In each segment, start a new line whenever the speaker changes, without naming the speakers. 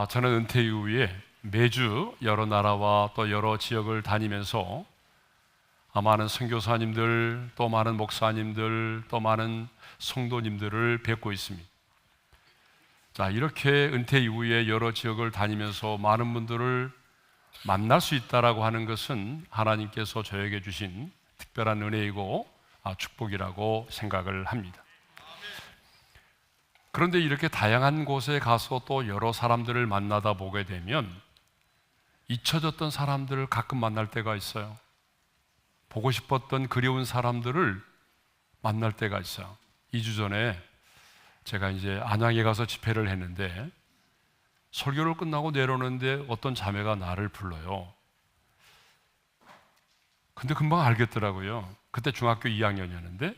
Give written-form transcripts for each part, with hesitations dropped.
저는 은퇴 이후에 매주 여러 나라와 또 여러 지역을 다니면서 많은 선교사님들, 또 많은 목사님들, 또 많은 성도님들을 뵙고 있습니다. 이렇게 은퇴 이후에 여러 지역을 다니면서 많은 분들을 만날 수 있다라고 하는 것은 하나님께서 저에게 주신 특별한 은혜이고 축복이라고 생각을 합니다. 그런데 이렇게 다양한 곳에 가서 또 여러 사람들을 만나다 보게 되면 잊혀졌던 사람들을 가끔 만날 때가 있어요. 보고 싶었던 그리운 사람들을 만날 때가 있어요. 2주 전에 제가 이제 안양에 가서 집회를 했는데 설교를 끝나고 내려오는데 어떤 자매가 나를 불러요. 근데 금방 알겠더라고요. 그때 중학교 2학년이었는데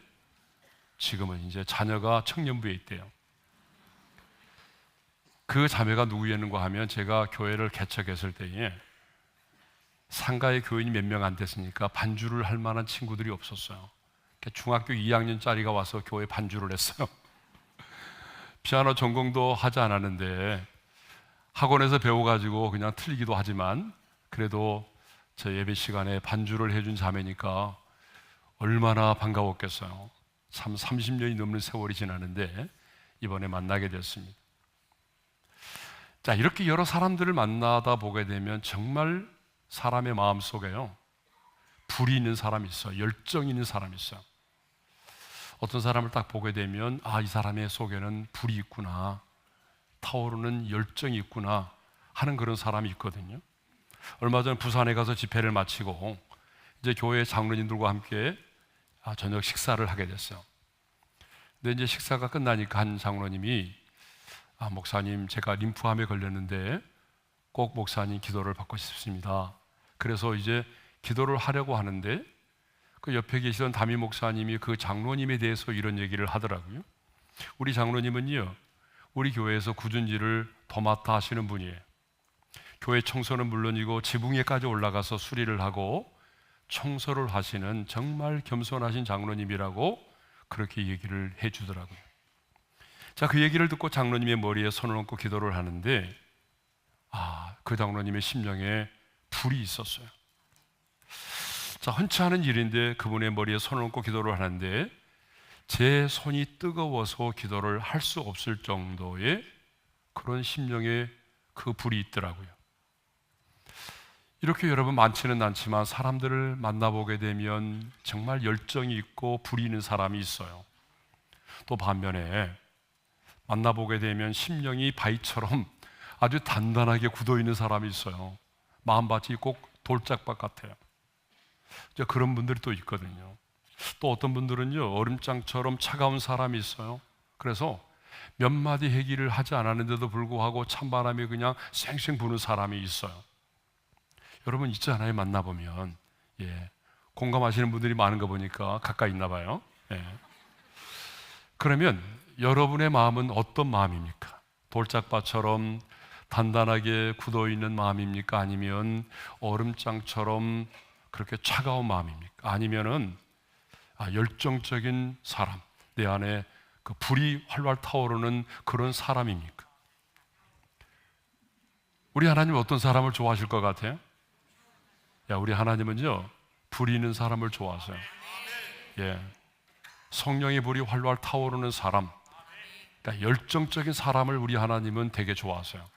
지금은 이제 자녀가 청년부에 있대요. 그 자매가 누구였는가 하면 제가 교회를 개척했을 때에 상가에 교인이 몇 명 안 됐으니까 반주를 할 만한 친구들이 없었어요. 중학교 2학년짜리가 와서 교회 반주를 했어요. 피아노 전공도 하지 않았는데 학원에서 배워가지고 그냥 틀리기도 하지만 그래도 제 예배 시간에 반주를 해준 자매니까 얼마나 반가웠겠어요. 참 30년이 넘는 세월이 지나는데 이번에 만나게 됐습니다. 이렇게 여러 사람들을 만나다 보게 되면 정말 사람의 마음 속에요, 불이 있는 사람이 있어요. 열정이 있는 사람이 있어요. 어떤 사람을 딱 보게 되면 이 사람의 속에는 불이 있구나, 타오르는 열정이 있구나 하는 그런 사람이 있거든요. 얼마 전 부산에 가서 집회를 마치고 이제 교회 장로님들과 함께 저녁 식사를 하게 됐어요. 근데 이제 식사가 끝나니까 한 장로님이 목사님, 제가 림프암에 걸렸는데 꼭 목사님 기도를 받고 싶습니다. 그래서 이제 기도를 하려고 하는데 그 옆에 계시던 담임 목사님이 그 장로님에 대해서 이런 얘기를 하더라고요. 우리 장로님은요, 우리 교회에서 구준지를 도맡아 하시는 분이에요. 교회 청소는 물론이고 지붕 위에까지 올라가서 수리를 하고 청소를 하시는 정말 겸손하신 장로님이라고 그렇게 얘기를 해주더라고요. 그 얘기를 듣고 장로님의 머리에 손을 얹고 기도를 하는데 그 장로님의 심령에 불이 있었어요. 흔치 않은 일인데 그분의 머리에 손을 얹고 기도를 하는데 제 손이 뜨거워서 기도를 할 수 없을 정도의 그런 심령에 그 불이 있더라고요. 이렇게 여러분 많지는 않지만 사람들을 만나보게 되면 정말 열정이 있고 불이 있는 사람이 있어요. 또 반면에 만나보게 되면 심령이 바위처럼 아주 단단하게 굳어있는 사람이 있어요. 마음밭이 꼭 돌짝밭 같아요. 그런 분들이 또 있거든요. 또 어떤 분들은요, 얼음장처럼 차가운 사람이 있어요. 그래서 몇 마디 얘기를 하지 않았는데도 불구하고 찬바람이 그냥 쌩쌩 부는 사람이 있어요. 여러분 있잖아요, 만나보면 공감하시는 분들이 많은 거 보니까 가까이 있나 봐요. 그러면 여러분의 마음은 어떤 마음입니까? 돌짝밭처럼 단단하게 굳어있는 마음입니까? 아니면 얼음장처럼 그렇게 차가운 마음입니까? 아니면은 열정적인 사람, 내 안에 그 불이 활활 타오르는 그런 사람입니까? 우리 하나님은 어떤 사람을 좋아하실 것 같아요? 우리 하나님은요, 불이 있는 사람을 좋아하세요. 성령의 불이 활활 타오르는 사람, 열정적인 사람을 우리 하나님은 되게 좋아하세요.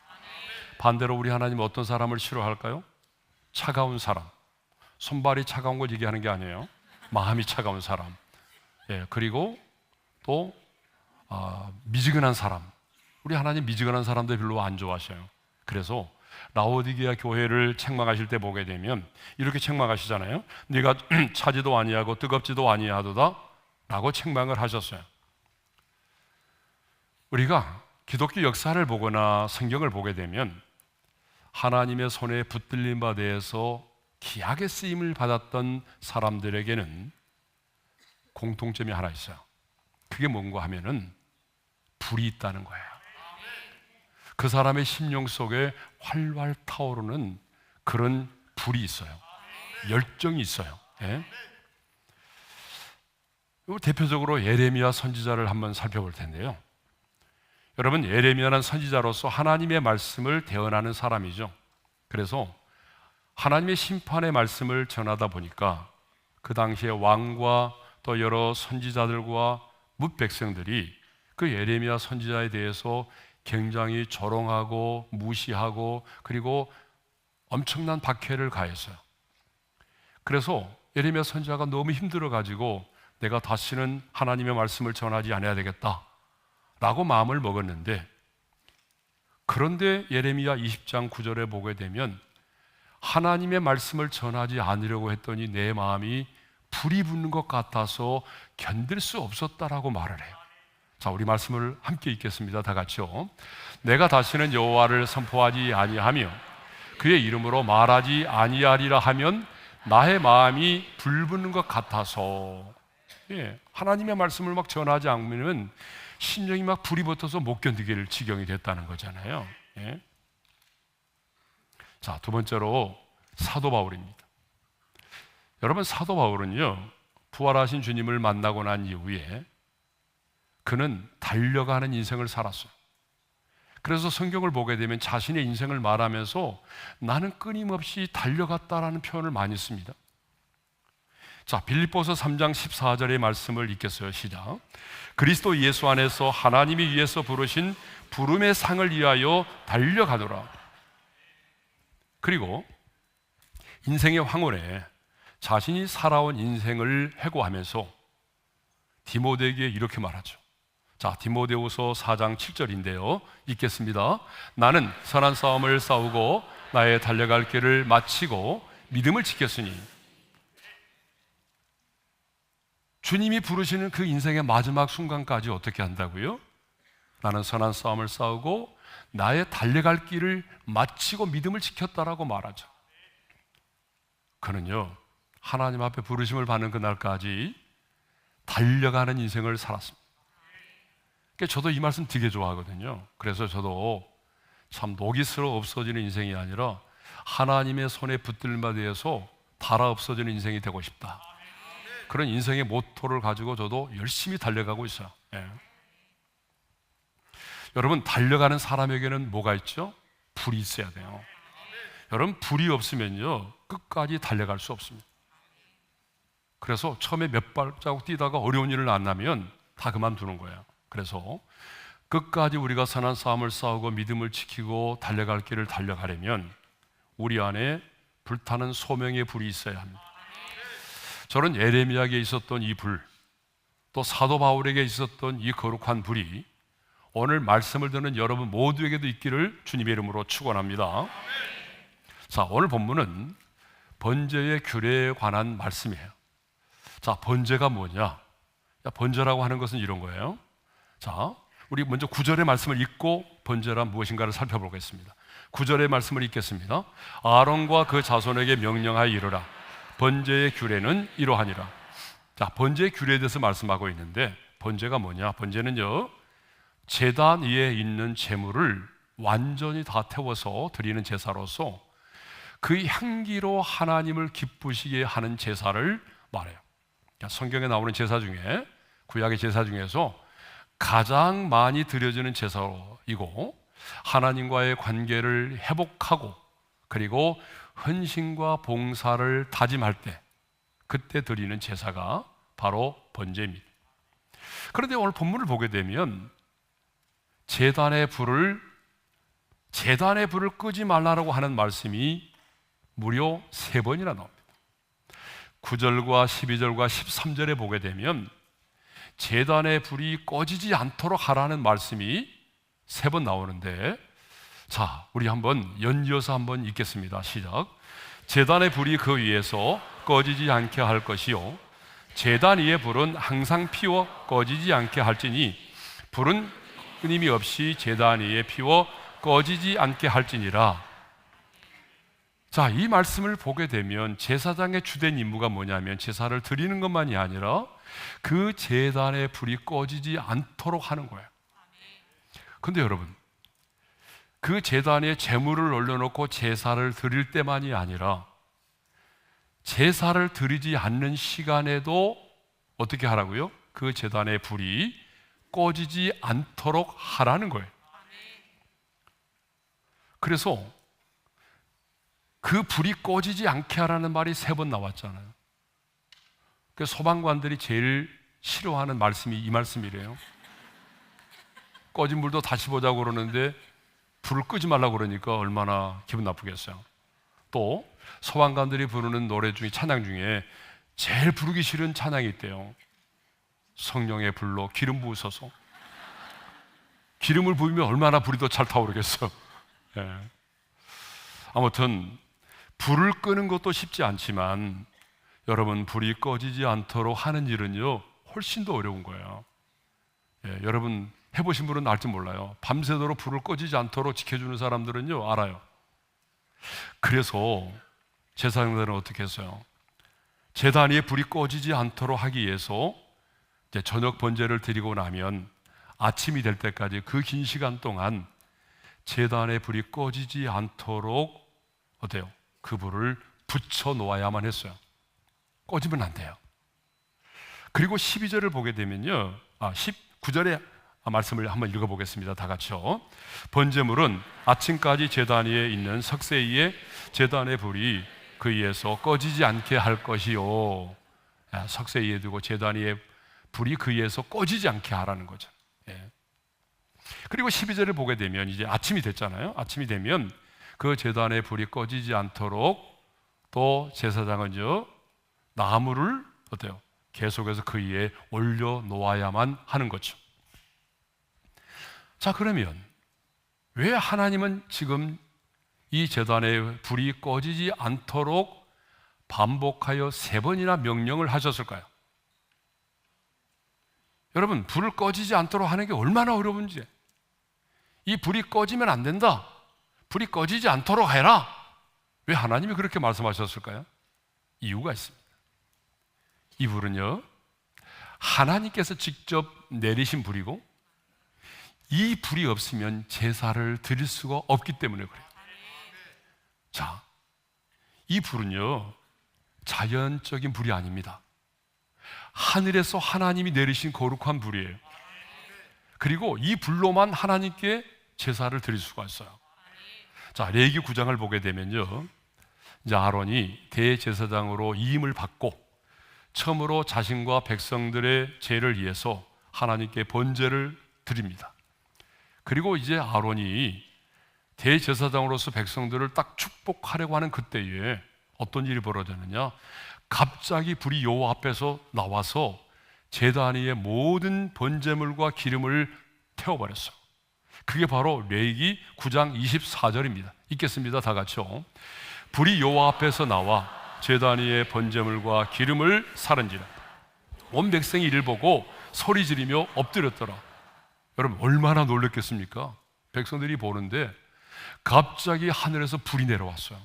반대로 우리 하나님은 어떤 사람을 싫어할까요? 차가운 사람. 손발이 차가운 걸 얘기하는 게 아니에요. 마음이 차가운 사람. 그리고 또 미지근한 사람. 우리 하나님 미지근한 사람들 별로 안 좋아하셔요. 그래서 라오디게아 교회를 책망하실 때 보게 되면 이렇게 책망하시잖아요. 네가 차지도 아니하고 뜨겁지도 아니하도다 라고 책망을 하셨어요. 우리가 기독교 역사를 보거나 성경을 보게 되면 하나님의 손에 붙들린 바 대해서 귀하게 쓰임을 받았던 사람들에게는 공통점이 하나 있어요. 그게 뭔가 하면은 불이 있다는 거예요. 그 사람의 심령 속에 활활 타오르는 그런 불이 있어요. 열정이 있어요. 대표적으로 예레미야 선지자를 한번 살펴볼 텐데요. 여러분, 예레미야는 선지자로서 하나님의 말씀을 대언하는 사람이죠. 그래서 하나님의 심판의 말씀을 전하다 보니까 그 당시에 왕과 또 여러 선지자들과 뭇 백성들이 그 예레미야 선지자에 대해서 굉장히 조롱하고 무시하고 그리고 엄청난 박해를 가했어요. 그래서 예레미야 선지자가 너무 힘들어가지고 내가 다시는 하나님의 말씀을 전하지 않아야 되겠다 라고 마음을 먹었는데, 그런데 예레미야 20장 9절에 보게 되면 하나님의 말씀을 전하지 않으려고 했더니 내 마음이 불이 붙는 것 같아서 견딜 수 없었다라고 말을 해요. 자, 우리 말씀을 함께 읽겠습니다. 다 같이요. 내가 다시는 여호와를 선포하지 아니하며 그의 이름으로 말하지 아니하리라 하면 나의 마음이 불붙는 것 같아서. 하나님의 말씀을 막 전하지 않으면 심령이 막 불이 붙어서 못 견디길 지경이 됐다는 거잖아요. 자, 두 번째로 사도 바울입니다. 여러분, 사도 바울은요, 부활하신 주님을 만나고 난 이후에 그는 달려가는 인생을 살았어요. 그래서 성경을 보게 되면 자신의 인생을 말하면서 나는 끊임없이 달려갔다라는 표현을 많이 씁니다. 자, 빌립보서 3장 14절의 말씀을 읽겠어요. 시작. 그리스도 예수 안에서 하나님이 위에서 부르신 부름의 상을 위하여 달려가노라. 그리고 인생의 황홀에 자신이 살아온 인생을 회고하면서 디모데에게 이렇게 말하죠. 자, 디모데후서 4장 7절인데요. 읽겠습니다. 나는 선한 싸움을 싸우고 나의 달려갈 길을 마치고 믿음을 지켰으니. 주님이 부르시는 그 인생의 마지막 순간까지 어떻게 한다고요? 나는 선한 싸움을 싸우고 나의 달려갈 길을 마치고 믿음을 지켰다라고 말하죠. 그는요, 하나님 앞에 부르심을 받는 그날까지 달려가는 인생을 살았습니다. 저도 이 말씀 되게 좋아하거든요. 그래서 저도 참 녹이 슬어 없어지는 인생이 아니라 하나님의 손에 붙들마 되어서 닳아 없어지는 인생이 되고 싶다. 그런 인생의 모토를 가지고 저도 열심히 달려가고 있어요. 여러분, 달려가는 사람에게는 뭐가 있죠? 불이 있어야 돼요. 여러분, 불이 없으면요 끝까지 달려갈 수 없습니다. 그래서 처음에 몇 발자국 뛰다가 어려운 일을 만나면 다 그만두는 거예요. 그래서 끝까지 우리가 선한 싸움을 싸우고 믿음을 지키고 달려갈 길을 달려가려면 우리 안에 불타는 소명의 불이 있어야 합니다. 저는 예레미야에게 있었던 이 불, 또 사도 바울에게 있었던 이 거룩한 불이 오늘 말씀을 듣는 여러분 모두에게도 있기를 주님의 이름으로 축원합니다. 자, 오늘 본문은 번제의 규례에 관한 말씀이에요. 자, 번제가 뭐냐? 번제라고 하는 것은 이런 거예요. 자, 우리 먼저 9절의 말씀을 읽고 번제란 무엇인가를 살펴보겠습니다. 9절의 말씀을 읽겠습니다. 아론과 그 자손에게 명령하여 이르라. 번제의 규례는 이러하니라. 자, 번제의 규례에 대해서 말씀하고 있는데 번제가 뭐냐? 번제는요, 제단 위에 있는 제물을 완전히 다 태워서 드리는 제사로서 그 향기로 하나님을 기쁘시게 하는 제사를 말해요. 성경에 나오는 제사 중에, 구약의 제사 중에서 가장 많이 드려지는 제사이고 하나님과의 관계를 회복하고 그리고 헌신과 봉사를 다짐할 때 그때 드리는 제사가 바로 번제입니다. 그런데 오늘 본문을 보게 되면 제단의 불을 끄지 말라고 하는 말씀이 무려 3번이나 나옵니다. 9절과 12절과 13절에 보게 되면 제단의 불이 꺼지지 않도록 하라는 말씀이 3번 나오는데, 자, 우리 한번 연이어서 한번 읽겠습니다. 시작. 제단의 불이 그 위에서 꺼지지 않게 할 것이요 제단 위의 불은 항상 피워 꺼지지 않게 할지니 불은 끊임이 없이 제단 위에 피워 꺼지지 않게 할지니라. 자, 이 말씀을 보게 되면 제사장의 주된 임무가 뭐냐면 제사를 드리는 것만이 아니라 그 제단의 불이 꺼지지 않도록 하는 거예요. 근데 여러분, 그 제단에 제물을 올려놓고 제사를 드릴 때만이 아니라 제사를 드리지 않는 시간에도 어떻게 하라고요? 그 제단의 불이 꺼지지 않도록 하라는 거예요. 그래서 그 불이 꺼지지 않게 하라는 말이 3번 나왔잖아요. 그 소방관들이 제일 싫어하는 말씀이 이 말씀이래요. 꺼진 불도 다시 보자고 그러는데 불을 끄지 말라고 그러니까 얼마나 기분 나쁘겠어요. 또 소방관들이 부르는 노래 중에, 찬양 중에 제일 부르기 싫은 찬양이 있대요. 성령의 불로 기름 부으소서. 기름을 부으면 얼마나 불이 더 잘 타오르겠어. 예. 아무튼 불을 끄는 것도 쉽지 않지만 여러분, 불이 꺼지지 않도록 하는 일은요 훨씬 더 어려운 거예요. 예, 여러분 해보신 분은 알지 몰라요. 밤새도록 불을 꺼지지 않도록 지켜주는 사람들은요 알아요. 그래서 제사장들은 어떻게 했어요? 제단 위에 불이 꺼지지 않도록 하기 위해서 이제 저녁 번제를 드리고 나면 아침이 될 때까지 그 긴 시간 동안 제단에 불이 꺼지지 않도록 어때요? 그 불을 붙여 놓아야만 했어요. 꺼지면 안 돼요. 그리고 12절을 보게 되면요, 19절의 말씀을 한번 읽어보겠습니다. 다 같이요. 번제물은 아침까지 제단 위에 있는 석쇠 위에 제단의 불이 그 위에서 꺼지지 않게 할 것이요. 석쇠 위에 두고 제단 위에 불이 그 위에서 꺼지지 않게 하라는 거죠. 예. 그리고 12절을 보게 되면 이제 아침이 됐잖아요. 아침이 되면 그 제단의 불이 꺼지지 않도록 또 제사장은요 나무를 어때요? 계속해서 그 위에 올려 놓아야만 하는 거죠. 자, 그러면 왜 하나님은 지금 이 제단의 불이 꺼지지 않도록 반복하여 3번이나 명령을 하셨을까요? 여러분, 불을 꺼지지 않도록 하는 게 얼마나 어려운지, 이 불이 꺼지면 안 된다, 불이 꺼지지 않도록 해라, 왜 하나님이 그렇게 말씀하셨을까요? 이유가 있습니다. 이 불은요 하나님께서 직접 내리신 불이고 이 불이 없으면 제사를 드릴 수가 없기 때문에 그래요. 자, 이 불은요 자연적인 불이 아닙니다. 하늘에서 하나님이 내리신 거룩한 불이에요. 그리고 이 불로만 하나님께 제사를 드릴 수가 있어요. 자, 레위기 9장을 보게 되면요, 이제 아론이 대제사장으로 이임을 받고 처음으로 자신과 백성들의 죄를 위해서 하나님께 번제를 드립니다. 그리고 이제 아론이 대제사장으로서 백성들을 딱 축복하려고 하는 그때에 어떤 일이 벌어졌느냐, 갑자기 불이 여호와 앞에서 나와서 제단 위에 모든 번제물과 기름을 태워버렸어요. 그게 바로 레위기 9장 24절입니다. 읽겠습니다. 다 같이요. 불이 여호와 앞에서 나와 제단 위에 번제물과 기름을 사른지라. 온 백성이 이를 보고 소리 지르며 엎드렸더라. 여러분, 얼마나 놀랐겠습니까? 백성들이 보는데 갑자기 하늘에서 불이 내려왔어요.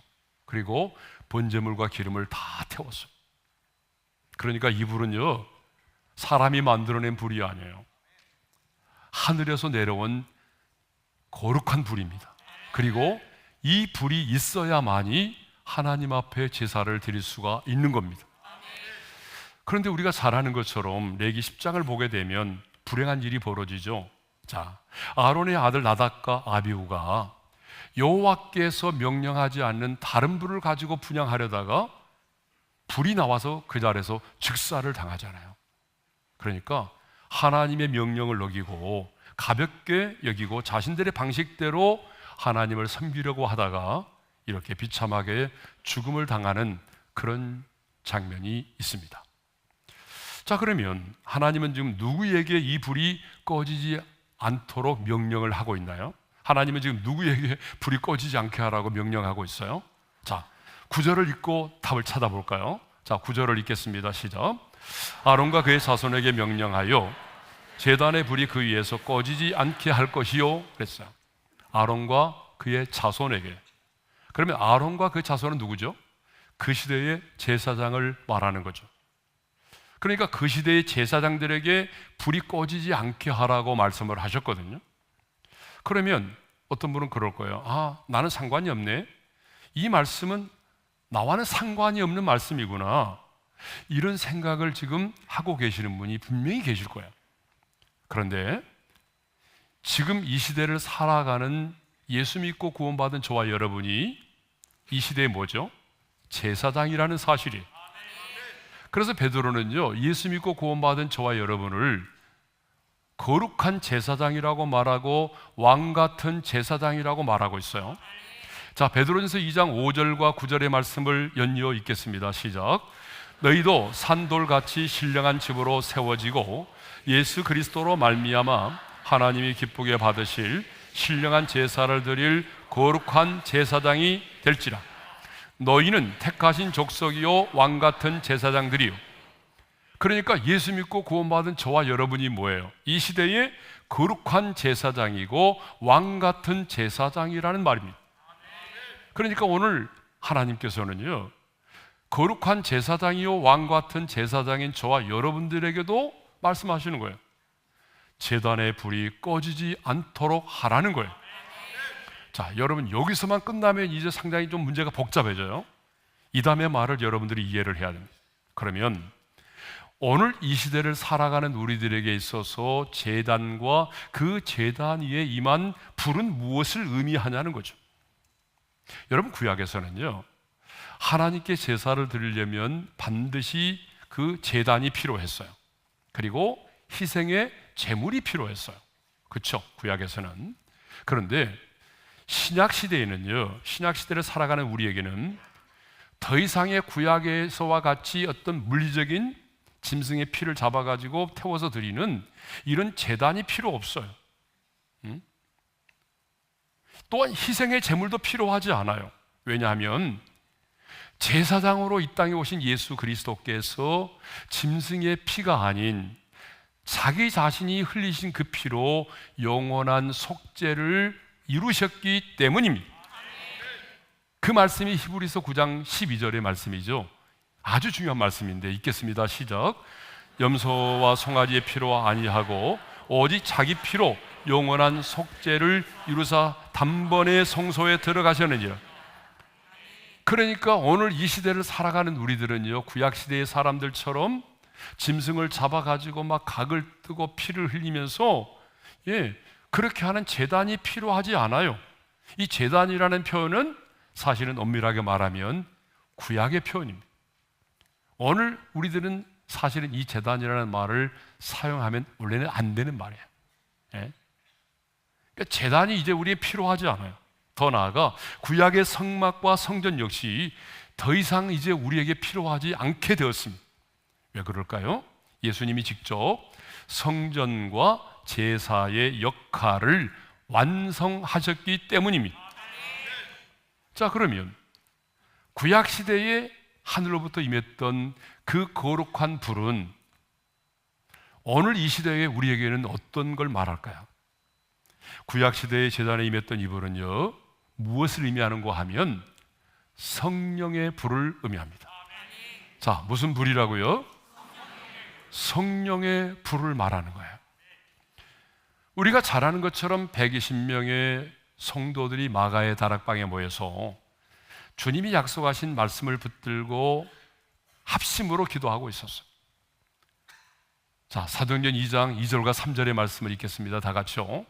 그리고 번제물과 기름을 다 태웠어요. 그러니까 이 불은요 사람이 만들어낸 불이 아니에요. 하늘에서 내려온 거룩한 불입니다. 그리고 이 불이 있어야만이 하나님 앞에 제사를 드릴 수가 있는 겁니다. 그런데 우리가 잘 아는 것처럼 레위기 10장을 보게 되면 불행한 일이 벌어지죠. 자, 아론의 아들 나답과 아비후가 여호와께서 명령하지 않는 다른 불을 가지고 분향하려다가 불이 나와서 그 자리에서 즉사를 당하잖아요. 그러니까 하나님의 명령을 어기고 가볍게 여기고 자신들의 방식대로 하나님을 섬기려고 하다가 이렇게 비참하게 죽음을 당하는 그런 장면이 있습니다. 자, 그러면 하나님은 지금 누구에게 이 불이 꺼지지 않도록 명령을 하고 있나요? 하나님은 지금 누구에게 불이 꺼지지 않게 하라고 명령하고 있어요? 자, 9절을 읽고 답을 찾아볼까요? 자, 9절을 읽겠습니다. 시작. 아론과 그의 자손에게 명령하여 제단의 불이 그 위에서 꺼지지 않게 할 것이요 그랬어요. 아론과 그의 자손에게. 그러면 아론과 그 자손은 누구죠? 그 시대의 제사장을 말하는 거죠. 그러니까 그 시대의 제사장들에게 불이 꺼지지 않게 하라고 말씀을 하셨거든요. 그러면 어떤 분은 그럴 거예요. 아, 나는 상관이 없네. 이 말씀은 나와는 상관이 없는 말씀이구나. 이런 생각을 지금 하고 계시는 분이 분명히 계실 거예요. 그런데 지금 이 시대를 살아가는 예수 믿고 구원받은 저와 여러분이 이 시대에 뭐죠? 제사장이라는 사실이에요. 그래서 베드로는요, 예수 믿고 구원받은 저와 여러분을 거룩한 제사장이라고 말하고 왕 같은 제사장이라고 말하고 있어요. 자, 베드로전서 2장 5절과 9절의 말씀을 연이어 읽겠습니다. 시작. 너희도 산돌같이 신령한 집으로 세워지고 예수 그리스도로 말미암아 하나님이 기쁘게 받으실 신령한 제사를 드릴 거룩한 제사장이 될지라. 너희는 택하신 족속이요 왕 같은 제사장들이요. 그러니까 예수 믿고 구원받은 저와 여러분이 뭐예요? 이 시대의 거룩한 제사장이고 왕 같은 제사장이라는 말입니다. 그러니까 오늘 하나님께서는요, 거룩한 제사장이요 왕 같은 제사장인 저와 여러분들에게도 말씀하시는 거예요. 제단의 불이 꺼지지 않도록 하라는 거예요. 자, 여러분, 여기서만 끝나면 이제 상당히 좀 문제가 복잡해져요. 이 다음의 말을 여러분들이 이해를 해야 됩니다. 그러면 오늘 이 시대를 살아가는 우리들에게 있어서 제단과 그 제단 위에 임한 불은 무엇을 의미하냐는 거죠. 여러분, 구약에서는요, 하나님께 제사를 드리려면 반드시 그 제단이 필요했어요. 그리고 희생의 제물이 필요했어요. 그렇죠? 구약에서는. 그런데 신약 시대에는요, 신약 시대를 살아가는 우리에게는 더 이상의 구약에서와 같이 어떤 물리적인 짐승의 피를 잡아가지고 태워서 드리는 이런 제단이 필요 없어요. 또한 희생의 제물도 필요하지 않아요. 왜냐하면 제사장으로 이 땅에 오신 예수 그리스도께서 짐승의 피가 아닌 자기 자신이 흘리신 그 피로 영원한 속죄를 이루셨기 때문입니다. 그 말씀이 히브리서 9장 12절의 말씀이죠. 아주 중요한 말씀인데 읽겠습니다. 시작. 염소와 송아지의 피로 아니하고 오직 자기 피로 영원한 속죄를 이루사 단번에 성소에 들어가셨느니라. 그러니까 오늘 이 시대를 살아가는 우리들은요, 구약 시대의 사람들처럼 짐승을 잡아가지고 막 각을 뜨고 피를 흘리면서 그렇게 하는 제단이 필요하지 않아요. 이 제단이라는 표현은 사실은 엄밀하게 말하면 구약의 표현입니다. 오늘 우리들은 사실은 이 제단이라는 말을 사용하면 원래는 안 되는 말이에요. 그러니까 제단이 이제 우리에 필요하지 않아요. 더 나아가 구약의 성막과 성전 역시 더 이상 이제 우리에게 필요하지 않게 되었습니다. 왜 그럴까요? 예수님이 직접 성전과 제사의 역할을 완성하셨기 때문입니다. 자, 그러면 구약 시대에 하늘로부터 임했던 그 거룩한 불은 오늘 이 시대에 우리에게는 어떤 걸 말할까요? 구약 시대의 제단에 임했던 이 불은요, 무엇을 의미하는가 하면 성령의 불을 의미합니다. 자, 무슨 불이라고요? 성령의 불을 말하는 거예요. 우리가 잘 아는 것처럼 120명의 성도들이 마가의 다락방에 모여서 주님이 약속하신 말씀을 붙들고 합심으로 기도하고 있었어요. 자, 사도행전 2장 2절과 3절의 말씀을 읽겠습니다. 다 같이요.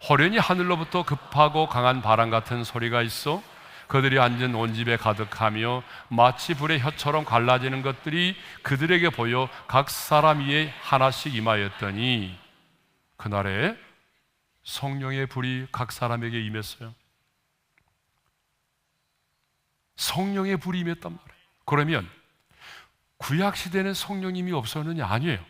호련히 하늘로부터 급하고 강한 바람 같은 소리가 있어 그들이 앉은 온 집에 가득하며 마치 불의 혀처럼 갈라지는 것들이 그들에게 보여 각 사람 위에 하나씩 임하였더니 그날에 성령의 불이 각 사람에게 임했어요. 성령의 불이 임했단 말이에요. 그러면 구약 시대는 성령님이 없었느냐? 아니에요.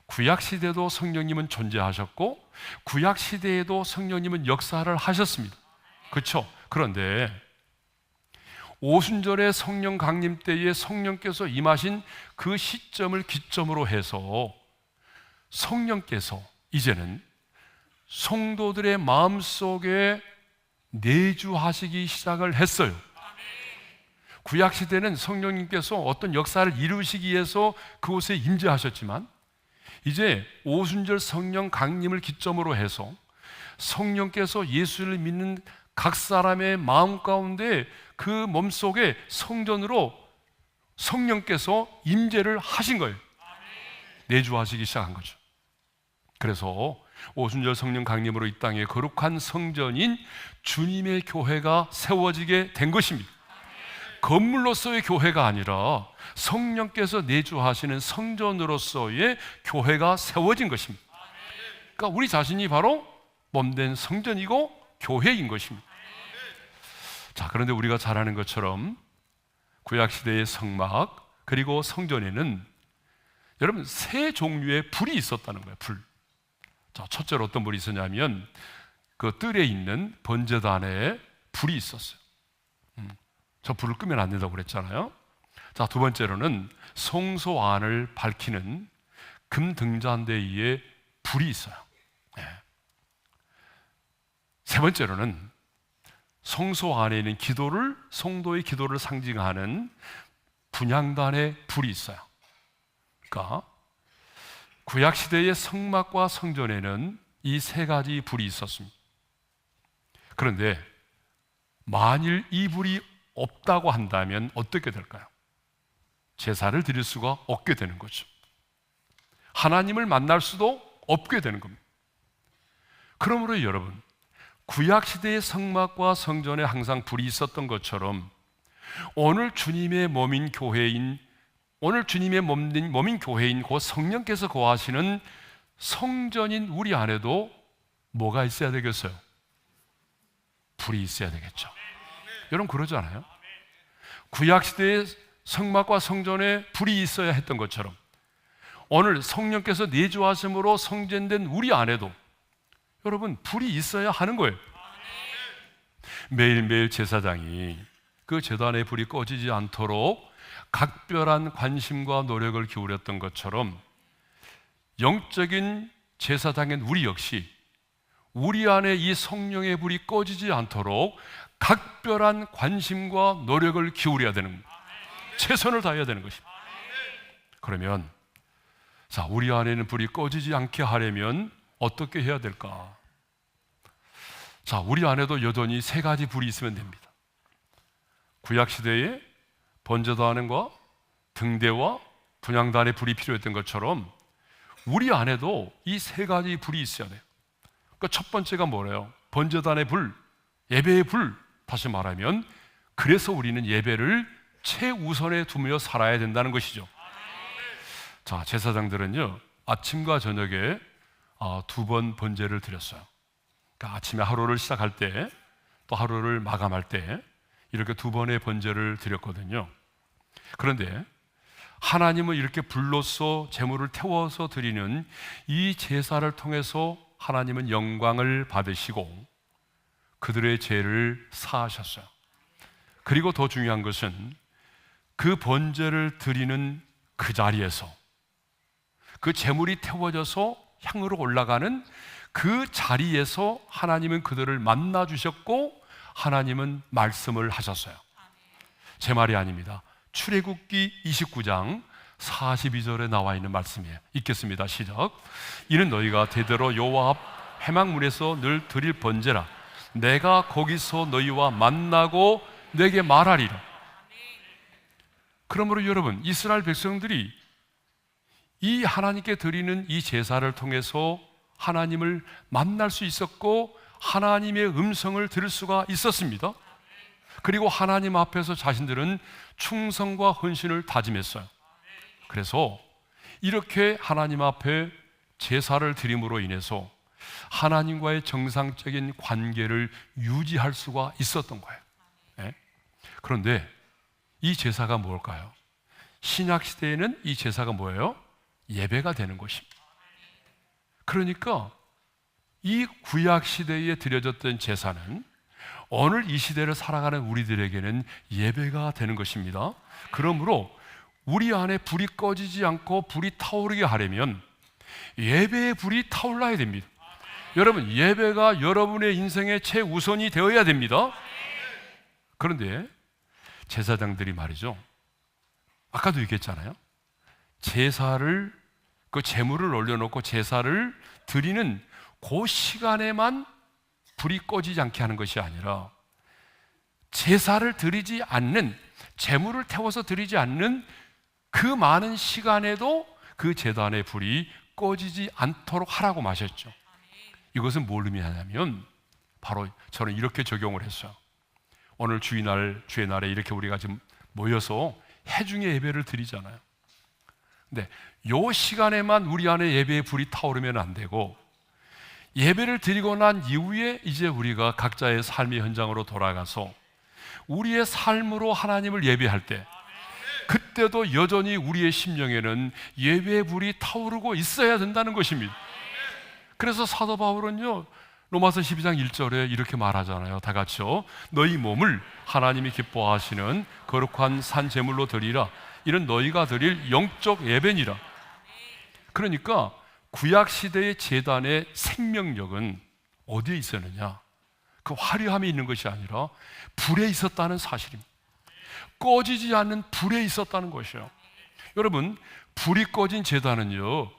구약 시대도 성령님은 존재하셨고 구약 시대에도 성령님은 역사를 하셨습니다. 그렇죠? 그런데 오순절의 성령 강림 때에 성령께서 임하신 그 시점을 기점으로 해서 성령께서 이제는 성도들의 마음속에 내주하시기 시작을 했어요. 구약 시대는 성령님께서 어떤 역사를 이루시기 위해서 그곳에 임재하셨지만 이제 오순절 성령 강림을 기점으로 해서 성령께서 예수를 믿는 각 사람의 마음 가운데 그 몸속에 성전으로 성령께서 임재를 하신 거예요. 내주하시기 시작한 거죠. 그래서 오순절 성령 강림으로 이 땅에 거룩한 성전인 주님의 교회가 세워지게 된 것입니다. 건물로서의 교회가 아니라 성령께서 내주하시는 성전으로서의 교회가 세워진 것입니다. 그러니까 우리 자신이 바로 몸된 성전이고 교회인 것입니다. 자, 그런데 우리가 잘 아는 것처럼 구약시대의 성막 그리고 성전에는 여러분 세 종류의 불이 있었다는 거예요. 불. 자, 첫째로 어떤 불이 있었냐면 그 뜰에 있는 번제단에 불이 있었어요. 저 불을 끄면 안 된다고 그랬잖아요. 자, 두 번째로는 성소 안을 밝히는 금 등잔대에 불이 있어요. 네. 세 번째로는 성소 안에 있는 기도를, 성도의 기도를 상징하는 분향단에 불이 있어요. 그러니까 구약시대의 성막과 성전에는 이 세 가지 불이 있었습니다. 그런데 만일 이 불이 없다고 한다면 어떻게 될까요? 제사를 드릴 수가 없게 되는 거죠. 하나님을 만날 수도 없게 되는 겁니다. 그러므로 여러분, 구약시대의 성막과 성전에 항상 불이 있었던 것처럼 오늘 주님의 몸인 교회인 곧 성령께서 거하시는 성전인 우리 안에도 뭐가 있어야 되겠어요? 불이 있어야 되겠죠. 여러분 그러잖아요. 구약시대의 성막과 성전에 불이 있어야 했던 것처럼 오늘 성령께서 내주하심으로 성전된 우리 안에도 여러분 불이 있어야 하는 거예요. 매일매일 제사장이 그 제단의 불이 꺼지지 않도록 각별한 관심과 노력을 기울였던 것처럼 영적인 제사장인 우리 역시 우리 안에 이 성령의 불이 꺼지지 않도록 각별한 관심과 노력을 기울여야 되는 겁니다. 최선을 다해야 되는 것입니다. 그러면 자, 우리 안에는 불이 꺼지지 않게 하려면 어떻게 해야 될까? 자, 우리 안에도 여전히 세 가지 불이 있으면 됩니다. 구약시대에 번제단과 등대와 분향단의 불이 필요했던 것처럼 우리 안에도 이 세 가지 불이 있어야 돼요. 그러니까 첫 번째가 뭐래요? 번제단의 불, 예배의 불. 다시 말하면 그래서 우리는 예배를 최우선에 두며 살아야 된다는 것이죠. 자, 제사장들은요 아침과 저녁에 두 번 번제를 드렸어요. 그러니까 아침에 하루를 시작할 때 또 하루를 마감할 때 이렇게 두 번의 번제를 드렸거든요. 그런데 하나님은 이렇게 불로써 제물을 태워서 드리는 이 제사를 통해서 하나님은 영광을 받으시고 그들의 죄를 사하셨어요. 그리고 더 중요한 것은 그 번제를 드리는 그 자리에서 그 제물이 태워져서 향으로 올라가는 그 자리에서 하나님은 그들을 만나 주셨고 하나님은 말씀을 하셨어요. 제 말이 아닙니다. 출애굽기 29장 42절에 나와 있는 말씀이에요. 읽겠습니다. 시작. 이는 너희가 대대로 여호와 앞 회막문에서 늘 드릴 번제라. 내가 거기서 너희와 만나고 내게 말하리라. 그러므로 여러분, 이스라엘 백성들이 이 하나님께 드리는 이 제사를 통해서 하나님을 만날 수 있었고 하나님의 음성을 들을 수가 있었습니다. 그리고 하나님 앞에서 자신들은 충성과 헌신을 다짐했어요. 그래서 이렇게 하나님 앞에 제사를 드림으로 인해서 하나님과의 정상적인 관계를 유지할 수가 있었던 거예요. 네? 그런데 이 제사가 뭘까요? 신약 시대에는 이 제사가 뭐예요? 예배가 되는 것입니다. 그러니까 이 구약 시대에 드려졌던 제사는 오늘 이 시대를 살아가는 우리들에게는 예배가 되는 것입니다. 그러므로 우리 안에 불이 꺼지지 않고 불이 타오르게 하려면 예배의 불이 타올라야 됩니다. 여러분, 예배가 여러분의 인생의 최우선이 되어야 됩니다. 그런데 제사장들이 말이죠, 아까도 얘기했잖아요. 제사를, 그 제물을 올려놓고 제사를 드리는 그 시간에만 불이 꺼지지 않게 하는 것이 아니라 제사를 드리지 않는, 제물을 태워서 드리지 않는 그 많은 시간에도 그 제단의 불이 꺼지지 않도록 하라고 마셨죠. 이것은 뭘 의미하냐면 바로 저는 이렇게 적용을 했어요. 오늘 주의 날에 이렇게 우리가 지금 모여서 해중의 예배를 드리잖아요. 근데 요 시간에만 우리 안에 예배의 불이 타오르면 안 되고, 예배를 드리고 난 이후에 이제 우리가 각자의 삶의 현장으로 돌아가서 우리의 삶으로 하나님을 예배할 때, 그때도 여전히 우리의 심령에는 예배의 불이 타오르고 있어야 된다는 것입니다. 그래서 사도 바울은요, 로마서 12장 1절에 이렇게 말하잖아요. 다 같이요. 너희 몸을 하나님이 기뻐하시는 거룩한 산 제물로 드리라. 이는 너희가 드릴 영적 예배니라. 그러니까 구약 시대의 제단의 생명력은 어디에 있었느냐? 그 화려함에 있는 것이 아니라 불에 있었다는 사실입니다. 꺼지지 않는 불에 있었다는 것이에요. 여러분, 불이 꺼진 제단은요,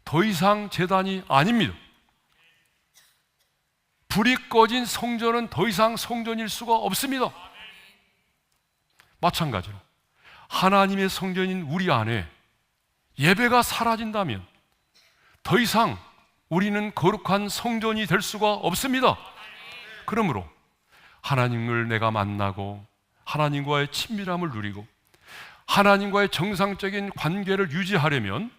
더 이상 제단이 아닙니다. 불이 꺼진 성전은 더 이상 성전일 수가 없습니다. 마찬가지로 하나님의 성전인 우리 안에 예배가 사라진다면 더 이상 우리는 거룩한 성전이 될 수가 없습니다. 그러므로 하나님을 내가 만나고 하나님과의 친밀함을 누리고 하나님과의 정상적인 관계를 유지하려면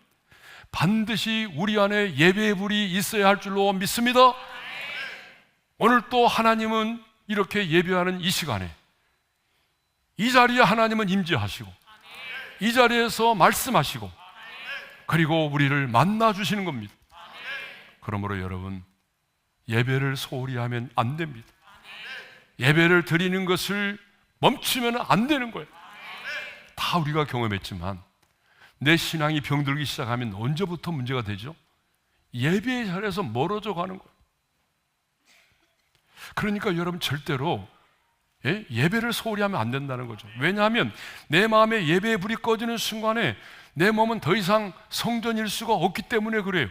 반드시 우리 안에 예배의 불이 있어야 할 줄로 믿습니다. 오늘 또 하나님은 이렇게 예배하는 이 시간에 이 자리에 하나님은 임재하시고 이 자리에서 말씀하시고 그리고 우리를 만나 주시는 겁니다. 그러므로 여러분, 예배를 소홀히 하면 안 됩니다. 예배를 드리는 것을 멈추면 안 되는 거예요. 다 우리가 경험했지만 내 신앙이 병들기 시작하면 언제부터 문제가 되죠? 예배의 자리에서 멀어져 가는 거예요. 그러니까 여러분, 절대로 예배를 소홀히 하면 안 된다는 거죠. 왜냐하면 내 마음에 예배의 불이 꺼지는 순간에 내 몸은 더 이상 성전일 수가 없기 때문에 그래요.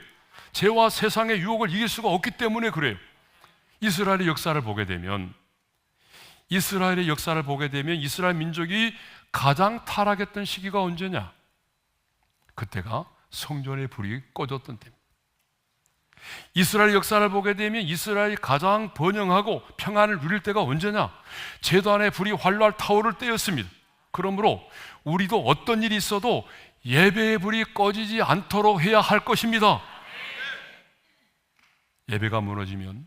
죄와 세상의 유혹을 이길 수가 없기 때문에 그래요. 이스라엘의 역사를 보게 되면 이스라엘 민족이 가장 타락했던 시기가 언제냐? 그때가 성전의 불이 꺼졌던 때입니다. 이스라엘 역사를 보게 되면 이스라엘이 가장 번영하고 평안을 누릴 때가 언제냐? 제단의 불이 활활 타오를 때였습니다. 그러므로 우리도 어떤 일이 있어도 예배의 불이 꺼지지 않도록 해야 할 것입니다. 예배가 무너지면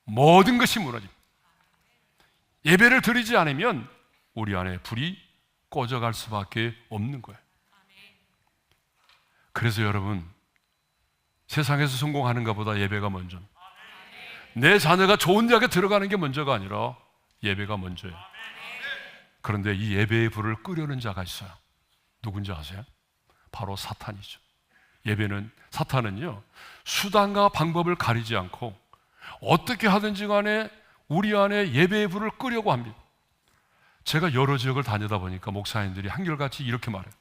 모든 것이 무너집니다. 예배를 드리지 않으면 우리 안에 불이 꺼져갈 수밖에 없는 거예요. 그래서 여러분, 세상에서 성공하는가 보다 예배가 먼저, 내 자녀가 좋은 대학에 들어가는 게 먼저가 아니라 예배가 먼저예요. 그런데 이 예배의 불을 끄려는 자가 있어요. 누군지 아세요? 바로 사탄이죠. 사탄은요, 수단과 방법을 가리지 않고 어떻게 하든지 간에 우리 안에 예배의 불을 끄려고 합니다. 제가 여러 지역을 다니다 보니까 목사님들이 한결같이 이렇게 말해요.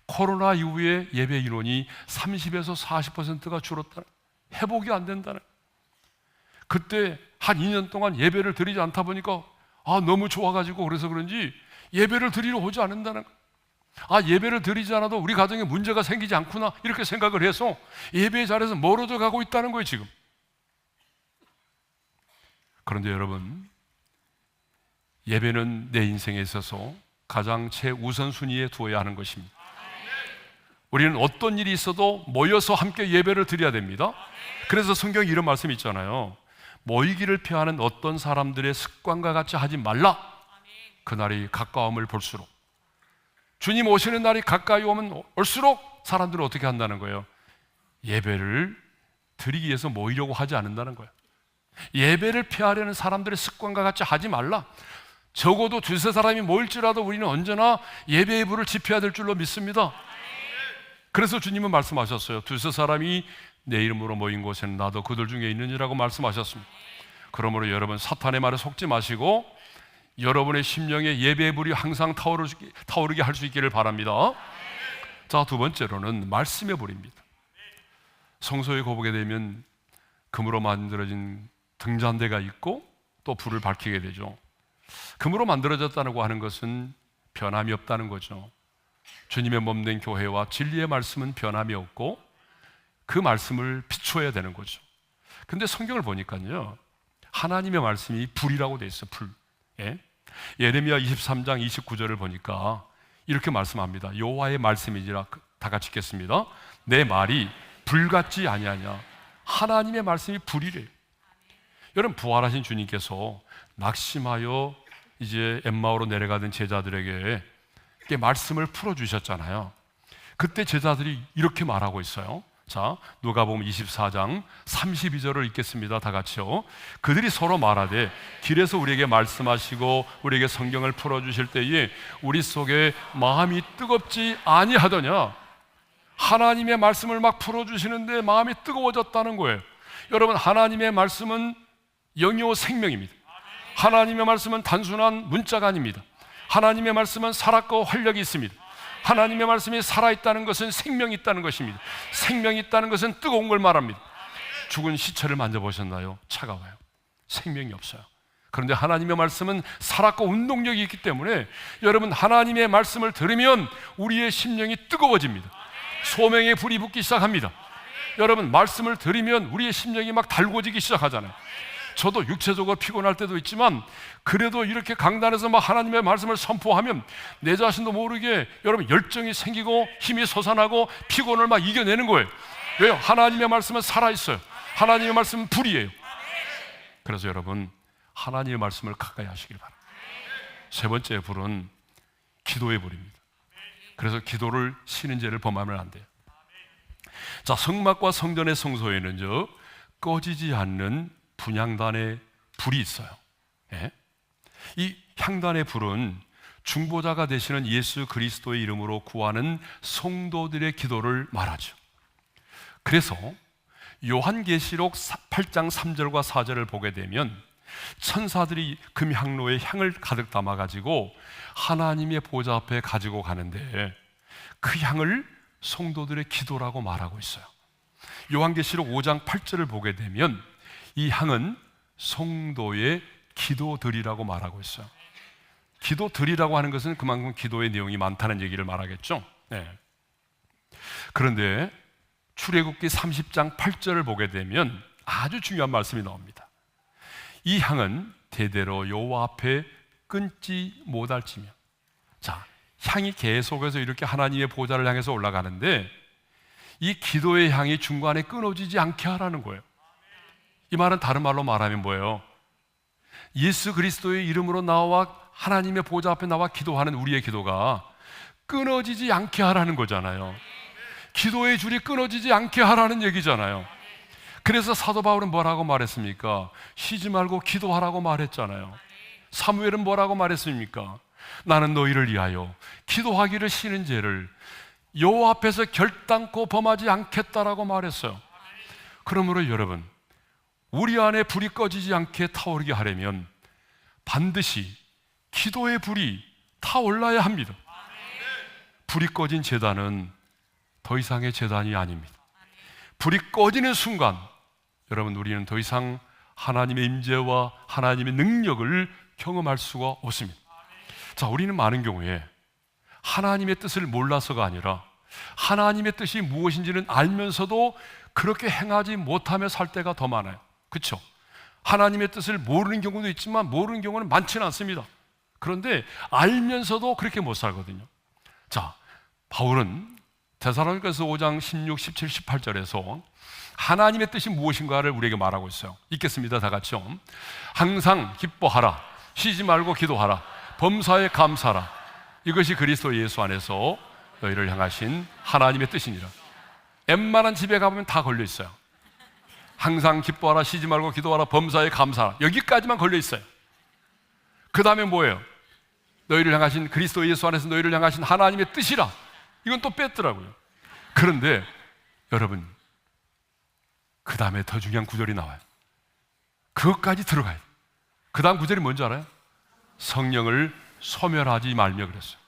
코로나 이후에 예배 인원이 30에서 40%가 줄었다. 회복이 안 된다는. 그때 한 2년 동안 예배를 드리지 않다 보니까 너무 좋아가지고 그래서 그런지 예배를 드리러 오지 않는다는. 예배를 드리지 않아도 우리 가정에 문제가 생기지 않구나 이렇게 생각을 해서 예배의 자리에서 멀어져 가고 있다는 거예요 지금. 그런데 여러분, 예배는 내 인생에 있어서 가장 최우선순위에 두어야 하는 것입니다. 우리는 어떤 일이 있어도 모여서 함께 예배를 드려야 됩니다. 그래서 성경에 이런 말씀이 있잖아요. 모이기를 피하는 어떤 사람들의 습관과 같이 하지 말라. 그날이 가까움을 볼수록, 주님 오시는 날이 가까이 오면 올수록 사람들은 어떻게 한다는 거예요? 예배를 드리기 위해서 모이려고 하지 않는다는 거예요. 예배를 피하려는 사람들의 습관과 같이 하지 말라. 적어도 두세 사람이 모일지라도 우리는 언제나 예배의 불을 지펴야 될 줄로 믿습니다. 그래서 주님은 말씀하셨어요. 두세 사람이 내 이름으로 모인 곳에는 나도 그들 중에 있느니라고 말씀하셨습니다. 그러므로 여러분, 사탄의 말에 속지 마시고 여러분의 심령에 예배의 불이 항상 타오르게 할 수 있기를 바랍니다. 자, 두 번째로는 말씀의 불입니다. 성소에 보게 되면 금으로 만들어진 등잔대가 있고 또 불을 밝히게 되죠. 금으로 만들어졌다고 하는 것은 변함이 없다는 거죠. 주님의 몸된 교회와 진리의 말씀은 변함이 없고 그 말씀을 비추어야 되는 거죠. 근데 성경을 보니까요, 하나님의 말씀이 불이라고 돼 있어. 불. 예? 예레미야 23장 29절을 보니까 이렇게 말씀합니다. 여호와의 말씀이니라. 다 같이 읽겠습니다. 내 말이 불같지 아니하냐. 하나님의 말씀이 불이래요. 여러분, 부활하신 주님께서 낙심하여 이제 엠마오로 내려가던 제자들에게 말씀을 풀어주셨잖아요. 그때 제자들이 이렇게 말하고 있어요. 자, 누가복음 24장 32절을 읽겠습니다. 다 같이요. 그들이 서로 말하되 길에서 우리에게 말씀하시고 우리에게 성경을 풀어주실 때에 우리 속에 마음이 뜨겁지 아니하더냐. 하나님의 말씀을 막 풀어주시는데 마음이 뜨거워졌다는 거예요. 여러분, 하나님의 말씀은 영이요 생명입니다. 하나님의 말씀은 단순한 문자가 아닙니다. 하나님의 말씀은 살았고 활력이 있습니다. 하나님의 말씀이 살아있다는 것은 생명이 있다는 것입니다. 생명이 있다는 것은 뜨거운 걸 말합니다. 죽은 시체를 만져보셨나요? 차가워요. 생명이 없어요. 그런데 하나님의 말씀은 살았고 운동력이 있기 때문에 여러분, 하나님의 말씀을 들으면 우리의 심령이 뜨거워집니다. 소명의 불이 붙기 시작합니다. 여러분, 말씀을 들으면 우리의 심령이 막 달궈지기 시작하잖아요. 저도 육체적으로 피곤할 때도 있지만 그래도 이렇게 강단에서 막 하나님의 말씀을 선포하면 내 자신도 모르게 여러분 열정이 생기고 힘이 솟아나고 피곤을 막 이겨내는 거예요. 왜요? 하나님의 말씀은 살아있어요. 하나님의 말씀은 불이에요. 그래서 여러분, 하나님의 말씀을 가까이 하시길 바랍니다. 세 번째 불은 기도의 불입니다. 그래서 기도를 쉬는 죄를 범하면 안 돼요. 자, 성막과 성전의 성소에는 꺼지지 않는 분향단의 불이 있어요. 예? 이 향단의 불은 중보자가 되시는 예수 그리스도의 이름으로 구하는 성도들의 기도를 말하죠. 그래서 요한계시록 8장 3절과 4절을 보게 되면 천사들이 금향로에 향을 가득 담아가지고 하나님의 보좌 앞에 가지고 가는데 그 향을 성도들의 기도라고 말하고 있어요. 요한계시록 5장 8절을 보게 되면 이 향은 성도의 기도들이라고 말하고 있어요. 기도들이라고 하는 것은 그만큼 기도의 내용이 많다는 얘기를 말하겠죠. 네. 그런데 출애굽기 30장 8절을 보게 되면 아주 중요한 말씀이 나옵니다. 이 향은 대대로 여호와 앞에 끊지 못할지며. 자, 향이 계속해서 이렇게 하나님의 보좌를 향해서 올라가는데 이 기도의 향이 중간에 끊어지지 않게 하라는 거예요. 이 말은 다른 말로 말하면 뭐예요? 예수 그리스도의 이름으로 나와 하나님의 보좌 앞에 나와 기도하는 우리의 기도가 끊어지지 않게 하라는 거잖아요. 기도의 줄이 끊어지지 않게 하라는 얘기잖아요. 그래서 사도 바울은 뭐라고 말했습니까? 쉬지 말고 기도하라고 말했잖아요. 사무엘은 뭐라고 말했습니까? 나는 너희를 위하여 기도하기를 쉬는 죄를 여호와 앞에서 결단코 범하지 않겠다라고 말했어요. 그러므로 여러분, 우리 안에 불이 꺼지지 않게 타오르게 하려면 반드시 기도의 불이 타올라야 합니다. 불이 꺼진 제단은 더 이상의 제단이 아닙니다. 불이 꺼지는 순간 여러분, 우리는 더 이상 하나님의 임재와 하나님의 능력을 경험할 수가 없습니다. 자, 우리는 많은 경우에 하나님의 뜻을 몰라서가 아니라 하나님의 뜻이 무엇인지는 알면서도 그렇게 행하지 못하며 살 때가 더 많아요. 그렇죠? 하나님의 뜻을 모르는 경우도 있지만 모르는 경우는 많지는 않습니다. 그런데 알면서도 그렇게 못 살거든요. 자, 바울은 데살로니가서 5장 16, 17, 18절에서 하나님의 뜻이 무엇인가를 우리에게 말하고 있어요. 읽겠습니다. 다 같이요. 항상 기뻐하라, 쉬지 말고 기도하라, 범사에 감사하라. 이것이 그리스도 예수 안에서 너희를 향하신 하나님의 뜻이니라. 웬만한 집에 가보면 다 걸려 있어요. 항상 기뻐하라, 쉬지 말고 기도하라, 범사에 감사하라. 여기까지만 걸려 있어요. 그 다음에 뭐예요? 너희를 향하신 그리스도 예수 안에서 너희를 향하신 하나님의 뜻이라. 이건 또 뺐더라고요. 그런데 여러분, 그 다음에 더 중요한 구절이 나와요. 그것까지 들어가요. 그 다음 구절이 뭔지 알아요? 성령을 소멸하지 말며 그랬어요.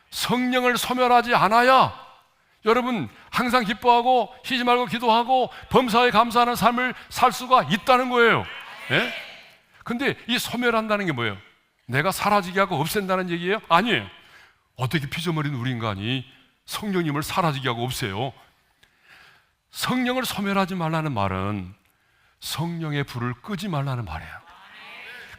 성령을 소멸하지 않아야 여러분 항상 기뻐하고 쉬지 말고 기도하고 범사에 감사하는 삶을 살 수가 있다는 거예요. 예? 근데 이 소멸한다는 게 뭐예요? 내가 사라지게 하고 없앤다는 얘기예요? 아니에요. 어떻게 피조물인 우리 인간이 성령님을 사라지게 하고 없애요? 성령을 소멸하지 말라는 말은 성령의 불을 끄지 말라는 말이에요.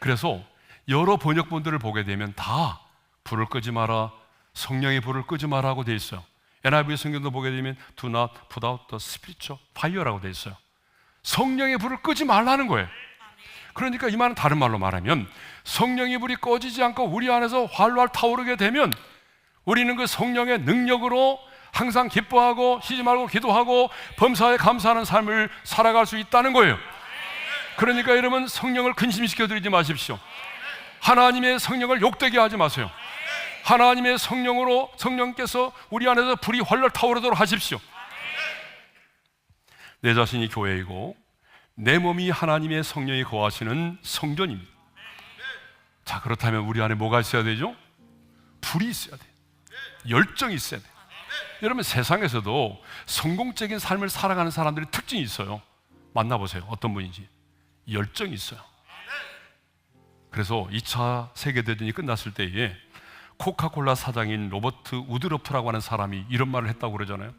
그래서 여러 번역본들을 보게 되면 다 불을 끄지 마라, 성령의 불을 끄지 마라 하고 되어 있어요. NIV 성경도 보게 되면 Do not put out the spiritual fire라고 되어 있어요. 성령의 불을 끄지 말라는 거예요. 그러니까 이 말은 다른 말로 말하면 성령의 불이 꺼지지 않고 우리 안에서 활활 타오르게 되면 우리는 그 성령의 능력으로 항상 기뻐하고 쉬지 말고 기도하고 범사에 감사하는 삶을 살아갈 수 있다는 거예요. 그러니까 여러분, 성령을 근심시켜 드리지 마십시오. 하나님의 성령을 욕되게 하지 마세요. 하나님의 성령으로 성령께서 우리 안에서 불이 활활 타오르도록 하십시오. 내 자신이 교회이고 내 몸이 하나님의 성령이 거하시는 성전입니다. 자, 그렇다면 우리 안에 뭐가 있어야 되죠? 불이 있어야 돼요. 열정이 있어야 돼요. 여러분, 세상에서도 성공적인 삶을 살아가는 사람들의 특징이 있어요. 만나보세요. 어떤 분인지. 열정이 있어요. 그래서 2차 세계대전이 끝났을 때에 코카콜라 사장인 로버트 우드러프라고 하는 사람이 이런 말을 했다고 그러잖아요.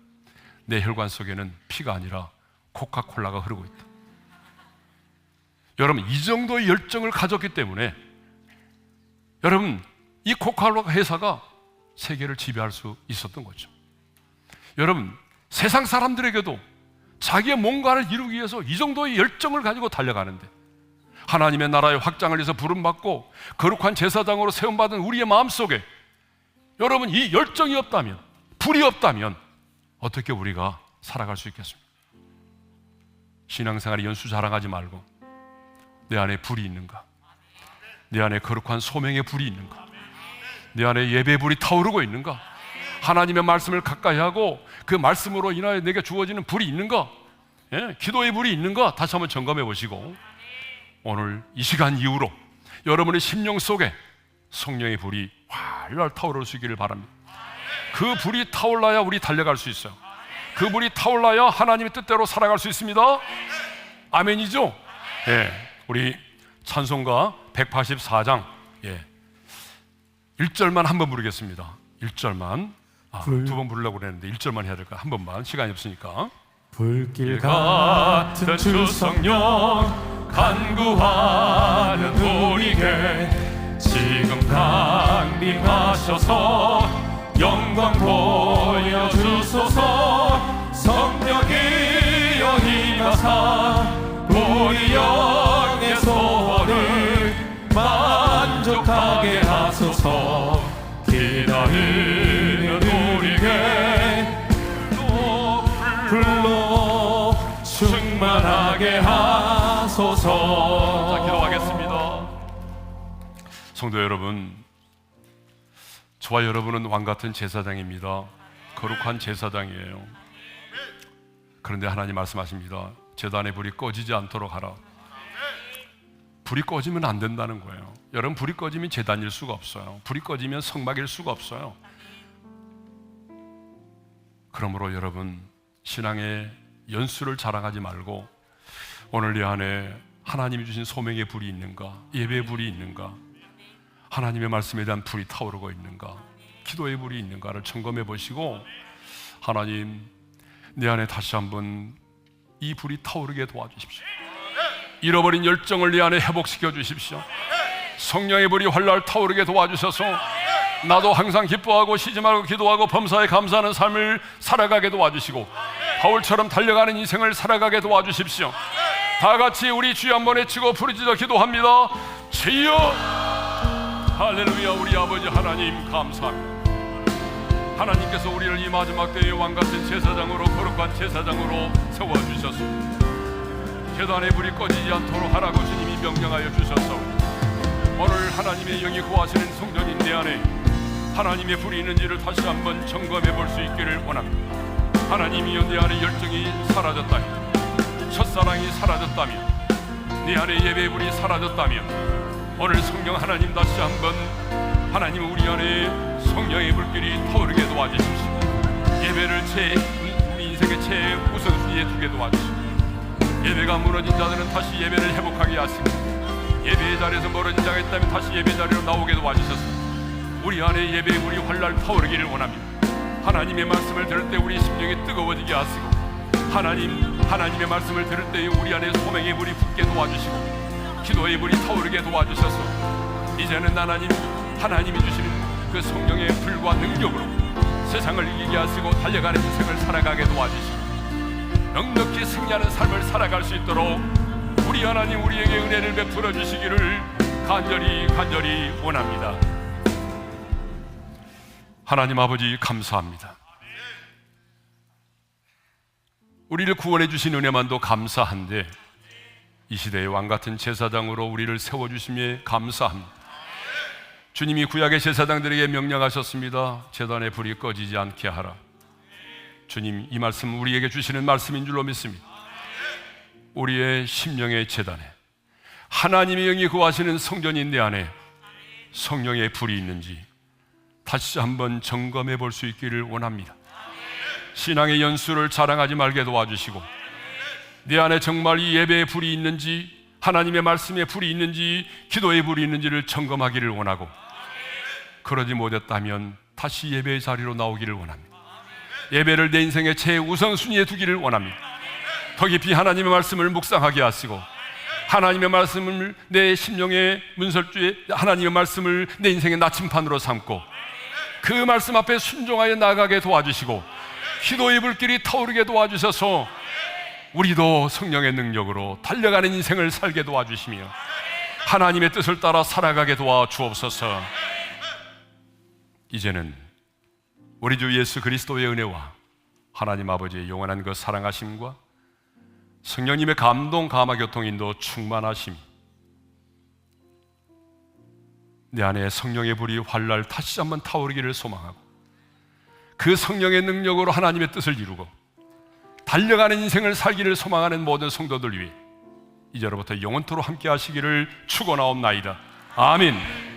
내 혈관 속에는 피가 아니라 코카콜라가 흐르고 있다. 여러분, 이 정도의 열정을 가졌기 때문에 여러분, 이 코카콜라 회사가 세계를 지배할 수 있었던 거죠. 여러분, 세상 사람들에게도 자기의 뭔가를 이루기 위해서 이 정도의 열정을 가지고 달려가는데 하나님의 나라의 확장을 위해서 부름받고 거룩한 제사장으로 세움받은 우리의 마음속에 여러분, 이 열정이 없다면, 불이 없다면 어떻게 우리가 살아갈 수 있겠습니까? 신앙생활에 연수 자랑하지 말고 내 안에 불이 있는가? 내 안에 거룩한 소명의 불이 있는가? 내 안에 예배의 불이 타오르고 있는가? 하나님의 말씀을 가까이 하고 그 말씀으로 인하여 내게 주어지는 불이 있는가? 예? 기도의 불이 있는가? 다시 한번 점검해 보시고 오늘 이 시간 이후로 여러분의 심령 속에 성령의 불이 활활 타오를 수 있기를 바랍니다. 그 불이 타올라야 우리 달려갈 수 있어요. 그 불이 타올라야 하나님의 뜻대로 살아갈 수 있습니다. 아멘이죠? 예, 우리 찬송가 184장 1절만 한 번 부르겠습니다. 1절만 두 번 부르려고 그랬는데 1절만 해야 될까? 한 번만, 시간이 없으니까.
불길 같은 주 성령 간구하는 우리에게 지금 강림하셔서 영광 보여주소서. 성령이여 임하사 우리 영의 소원을 만족하게 하소서. 기다리는 우리에게 또 불로 충만하게 하소서.
자, 기도하겠습니다. 성도 여러분, 저와 여러분은 왕같은 제사장입니다. 거룩한 제사장이에요. 그런데 하나님 말씀하십니다. 제단의 불이 꺼지지 않도록 하라. 불이 꺼지면 안 된다는 거예요. 여러분, 불이 꺼지면 제단일 수가 없어요. 불이 꺼지면 성막일 수가 없어요. 그러므로 여러분, 신앙의 연수를 자랑하지 말고 오늘 이 안에 하나님이 주신 소명의 불이 있는가, 예배의 불이 있는가, 하나님의 말씀에 대한 불이 타오르고 있는가, 기도의 불이 있는가를 점검해 보시고 하나님, 내 안에 다시 한번 이 불이 타오르게 도와주십시오. 잃어버린 열정을 내 안에 회복시켜 주십시오. 성령의 불이 활활 타오르게 도와주셔서 나도 항상 기뻐하고 쉬지 말고 기도하고 범사에 감사하는 삶을 살아가게 도와주시고 바울처럼 달려가는 인생을 살아가게 도와주십시오. 다 같이 우리 주여 한번 외치고 부르짖어 기도합니다. 주여! 할렐루야. 우리 아버지 하나님 감사합니다. 하나님께서 우리를 이 마지막 때의 왕같은 제사장으로, 거룩한 제사장으로 세워주셨습니다. 제단의 불이 꺼지지 않도록 하라고 주님이 명령하여 주셔서 오늘 하나님의 영이 거하시는 성전인 내 안에 하나님의 불이 있는지를 다시 한번 점검해 볼 수 있기를 원합니다. 하나님이여, 내 안에 열정이 사라졌다면, 첫사랑이 사라졌다면, 내 안에 예배의 불이 사라졌다면 오늘 성령 하나님 다시 한번 하나님 우리 안에 성령의 불길이 타오르게 도와주십시오. 예배를 우리 인생의 최우선순위에 두게 도와주십시오. 예배가 무너진 자들은 다시 예배를 회복하게 하시고 예배의 자리에서 멀어진 자가 있다면 다시 예배 자리로 나오게 도와주셔서 우리 안에 예배의 불이 활활 타오르기를 원합니다. 하나님의 말씀을 들을 때 우리 심령이 뜨거워지게 하시고 하나님 하나님의 말씀을 들을 때에 우리 안에 소명의 불이 붙게 도와주시고 기도의 불이 타오르게 도와주셔서 이제는 하나님이 주시는 그 성령의 불과 능력으로 세상을 이기게 하시고 달려가는 인생을 살아가게 도와주시고 넉넉히 승리하는 삶을 살아갈 수 있도록 우리 하나님 우리에게 은혜를 베풀어 주시기를 간절히 원합니다. 하나님 아버지 감사합니다. 우리를 구원해 주신 은혜만도 감사한데 이 시대의 왕같은 제사장으로 우리를 세워주심에 감사합니다. 주님이 구약의 제사장들에게 명령하셨습니다. 제단의 불이 꺼지지 않게 하라. 주님, 이 말씀 우리에게 주시는 말씀인 줄로 믿습니다. 우리의 심령의 제단에 하나님의 영이 거하시는 성전인 내 안에 성령의 불이 있는지 다시 한번 점검해 볼 수 있기를 원합니다. 신앙의 연수를 자랑하지 말게 도와주시고 내 안에 정말 이 예배의 불이 있는지, 하나님의 말씀의 불이 있는지, 기도의 불이 있는지를 점검하기를 원하고, 그러지 못했다면 다시 예배의 자리로 나오기를 원합니다. 예배를 내 인생의 최우선순위에 두기를 원합니다. 더 깊이 하나님의 말씀을 묵상하게 하시고 하나님의 말씀을 내 심령의 문설주에 하나님의 말씀을 내 인생의 나침판으로 삼고 그 말씀 앞에 순종하여 나아가게 도와주시고 기도의 불길이 타오르게 도와주셔서 우리도 성령의 능력으로 달려가는 인생을 살게 도와주시며 하나님의 뜻을 따라 살아가게 도와주옵소서. 이제는 우리 주 예수 그리스도의 은혜와 하나님 아버지의 영원한 그 사랑하심과 성령님의 감동, 감화, 교통, 인도, 충만하심, 내 안에 성령의 불이 활랄 다시 한번 타오르기를 소망하고 그 성령의 능력으로 하나님의 뜻을 이루고 달려가는 인생을 살기를 소망하는 모든 성도들 위해 이제로부터 영원토록 함께 하시기를 축원하옵나이다. 아멘.